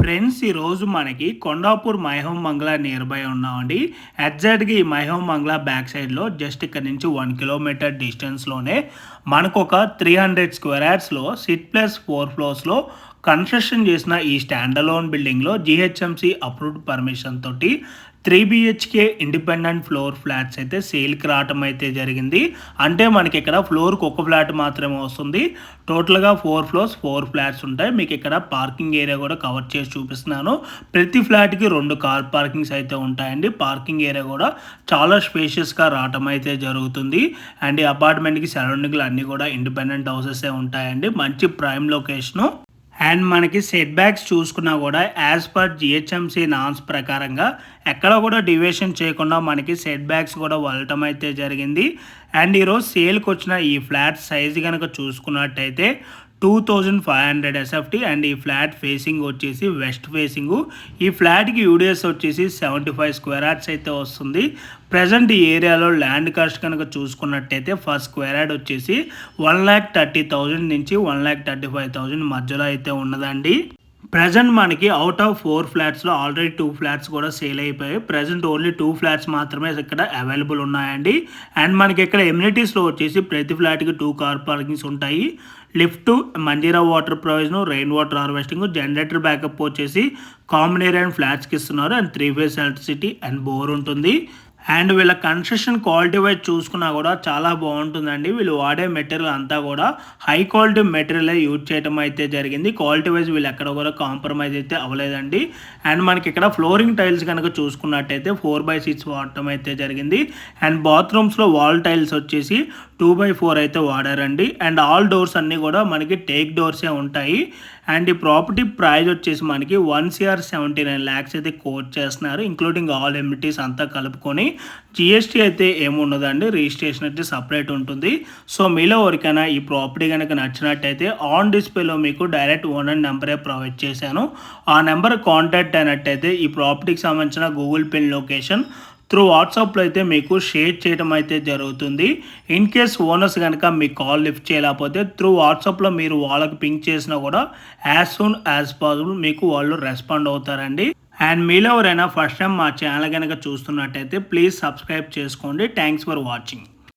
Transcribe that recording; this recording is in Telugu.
ఫ్రెండ్స్ ఈరోజు మనకి కొండాపూర్ మైహోం బంగ్లా నియర్ బై ఉన్నామండి. ఎగ్జాక్ట్గా ఈ మైహోం బంగ్లా బ్యాక్ సైడ్లో జస్ట్ ఇక్కడ నుంచి 1 కిలోమీటర్ డిస్టెన్స్లోనే మనకు ఒక 300 స్క్వేర్ యార్డ్స్లో సిట్ ప్లస్ 4 ఫ్లోర్స్లో కన్స్ట్రక్షన్ చేసిన ఈ స్టాండ్ అలోన్ బిల్డింగ్లో జిహెచ్ఎంసి అప్రూవ్డ్ పర్మిషన్ తోటి 3 BHK ఇండిపెండెంట్ ఫ్లోర్ ఫ్లాట్స్ అయితే సేల్కి రావటం అయితే జరిగింది. అంటే మనకి ఇక్కడ ఫ్లోర్కి ఒక ఫ్లాట్ మాత్రమే వస్తుంది. టోటల్గా 4 ఫ్లోర్స్ 4 ఫ్లాట్స్ ఉంటాయి. మీకు ఇక్కడ పార్కింగ్ ఏరియా కూడా కవర్ చేసి చూపిస్తున్నాను. ప్రతి ఫ్లాట్కి 2 కార్ పార్కింగ్స్ అయితే ఉంటాయండి. పార్కింగ్ ఏరియా కూడా చాలా స్పేషియస్గా రావటం అయితే జరుగుతుంది. అండ్ ఈ అపార్ట్మెంట్కి సరౌండింగ్లు అన్నీ కూడా ఇండిపెండెంట్ హౌసెస్ ఉంటాయండి. మంచి ప్రైమ్ లొకేషను. అండ్ మనకి సెట్ బ్యాక్స్ చూసుకున్నా కూడా యాజ్ పర్ జిహెచ్ఎంసి నామ్స్ ప్రకారంగా ఎక్కడ కూడా డివియేషన్ చేయకుండా మనకి సెట్ బ్యాక్స్ కూడా వెళ్ళటం అయితే జరిగింది. అండ్ ఈరోజు సేల్కి వచ్చిన ఈ ఫ్లాట్ సైజు కనుక చూసుకున్నట్టయితే 2500 SFT అండ్ ఈ ఫ్లాట్ ఫేసింగ్ వచ్చేసి వెస్ట్ ఫేసింగు. ఈ ఫ్లాట్కి యూడిఎస్ వచ్చేసి 75 స్క్వేర్ యార్డ్స్ అయితే వస్తుంది. ప్రజెంట్ ఈ ఏరియాలో ల్యాండ్ కాస్ట్ కనుక చూసుకున్నట్టయితే ఫస్ట్ స్క్వేర్ యార్డ్ వచ్చేసి 1,30,000 నుంచి 1,35,000 మధ్యలో అయితే ఉన్నదండి. ప్రజెంట్ మనకి అవుట్ ఆఫ్ 4 ఫ్లాట్స్లో ఆల్రెడీ 2 ఫ్లాట్స్ కూడా సేల్ అయిపోయాయి. ప్రజెంట్ ఓన్లీ 2 ఫ్లాట్స్ మాత్రమే ఇక్కడ అవైలబుల్ ఉన్నాయండి. అండ్ మనకి ఇక్కడ ఎమ్యూనిటీస్లో వచ్చేసి ప్రతి ఫ్లాట్కి 2 కార్ పార్కింగ్స్ ఉంటాయి. Lift, Manjira water provision, rain water harvesting, generator backup వచ్చేసి కామన్ ఏరియా అండ్ ఫ్లాట్స్కి ఇస్తున్నారు. And 3 phase electricity and bore ఉంటుంది. అండ్ వీళ్ళ కన్స్ట్రక్షన్ క్వాలిటీ వైజ్ చూసుకున్నా కూడా చాలా బాగుంటుందండి. వీళ్ళు వాడే మెటీరియల్ అంతా కూడా హై క్వాలిటీ మెటీరియల్ యూజ్ చేయడం అయితే జరిగింది. క్వాలిటీ వైజ్ వీళ్ళు ఎక్కడ కూడా కాంప్రమైజ్ అయితే అవ్వలేదండి. అండ్ మనకి ఇక్కడ ఫ్లోరింగ్ టైల్స్ కనుక చూసుకున్నట్టయితే 4x6 వాడటం అయితే జరిగింది. అండ్ బాత్రూమ్స్లో వాల్ టైల్స్ వచ్చేసి 2x4 అయితే వాడారండి. అండ్ ఆల్ డోర్స్ అన్నీ కూడా మనకి టేక్ డోర్సే ఉంటాయి. అండ్ ఈ ప్రాపర్టీ ప్రైస్ వచ్చేసి మనకి 1,79 lakhs అయితే కోట్ చేస్తున్నారు, ఇంక్లూడింగ్ ఆల్ ఎమ్యూనిటీస్ అంతా కలుపుకొని. జిఎస్టీ అయితే ఏముండదండి, రిజిస్ట్రేషన్ అయితే సపరేట్ ఉంటుంది. సో మీలో ఎవరికైనా ఈ ప్రాపర్టీ కనుక నచ్చినట్టయితే ఆన్ డిస్ప్లేలో మీకు డైరెక్ట్ ఓనర్ నెంబరే ప్రొవైడ్ చేశాను. ఆ నెంబర్ కాంటాక్ట్ అయినట్టయితే ఈ ప్రాపర్టీకి సంబంధించిన గూగుల్ పే లొకేషన్ త్రూ వాట్సాప్లో అయితే మీకు షేర్ చేయడం అయితే జరుగుతుంది. ఇన్ కేస్ ఓనర్స్ కనుక మీ కాల్ లిఫ్ట్ చేయలేకపోతే త్రూ వాట్సాప్లో మీరు వాళ్ళకి పింక్ చేసినా కూడా యాజ్ సూన్ యాజ్ పాసిబుల్ మీకు వాళ్ళు రెస్పాండ్ అవుతారండి. అండ్ మీలో ఎవరైనా ఫస్ట్ టైం మా ఛానల్ కనుక చూస్తున్నట్టయితే ప్లీజ్ సబ్స్క్రైబ్ చేసుకోండి. Thanks for watching.